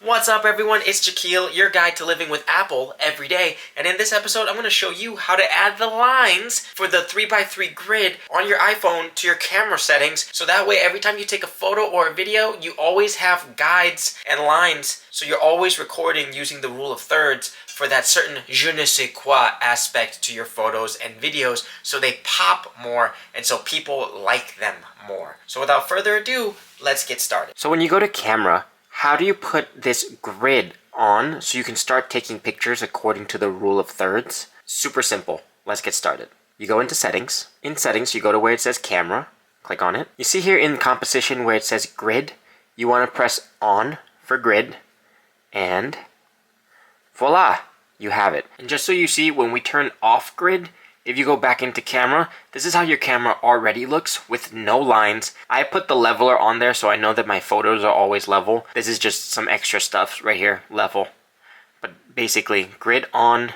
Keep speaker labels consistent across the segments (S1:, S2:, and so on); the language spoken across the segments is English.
S1: What's up everyone, it's Jackeal, your guide to living with Apple every day, and in this episode I'm going to show you how to add the lines for the 3x3 grid on your iPhone to your camera settings, so that way every time you take a photo or a video, you always have guides and lines, so you're always recording using the rule of thirds for that certain je ne sais quoi aspect to your photos and videos, so they pop more and so people like them more. So without further ado, let's get started. So when you go to camera, how do you put this grid on so you can start taking pictures according to the rule of thirds? Super simple. Let's get started. You go into settings. In settings, you go to where it says camera. Click on it. You see here in composition where it says grid, you want to press on for grid, and voila, you have it. And just so you see, when we turn off grid, if you go back into camera, this is how your camera already looks with no lines. I put the leveler on there so I know that my photos are always level. This is just some extra stuff right here, level. But basically, grid on,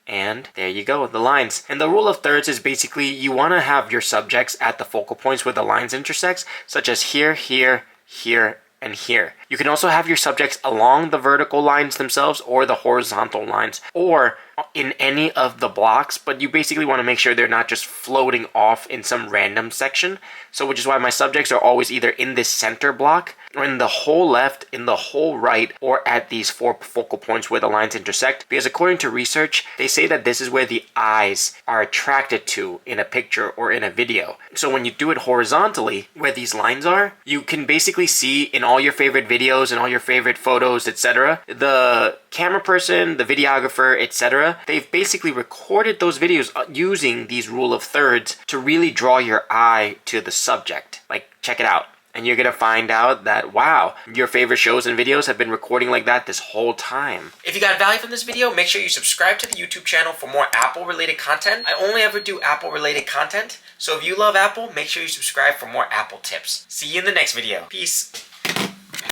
S1: and there you go, the lines. And the rule of thirds is basically you want to have your subjects at the focal points where the lines intersect, such as here, here, here, and here. You can also have your subjects along the vertical lines themselves or the horizontal lines, or in any of the blocks, but you basically want to make sure they're not just floating off in some random section. So which is why my subjects are always either in this center block, or in the whole left, in the whole right, or at these four focal points where the lines intersect. Because according to research, they say that this is where the eyes are attracted to in a picture or in a video. So when you do it horizontally, where these lines are, you can basically see in all your favorite videos and all your favorite photos, etc., the camera person, the videographer, etc., they've basically recorded those videos using these rule of thirds to really draw your eye to the subject. Like, check it out. And you're going to find out that, wow, your favorite shows and videos have been recording like that this whole time. If you got value from this video, make sure you subscribe to the YouTube channel for more Apple-related content. I only ever do Apple-related content, so if you love Apple, make sure you subscribe for more Apple tips. See you in the next video. Peace.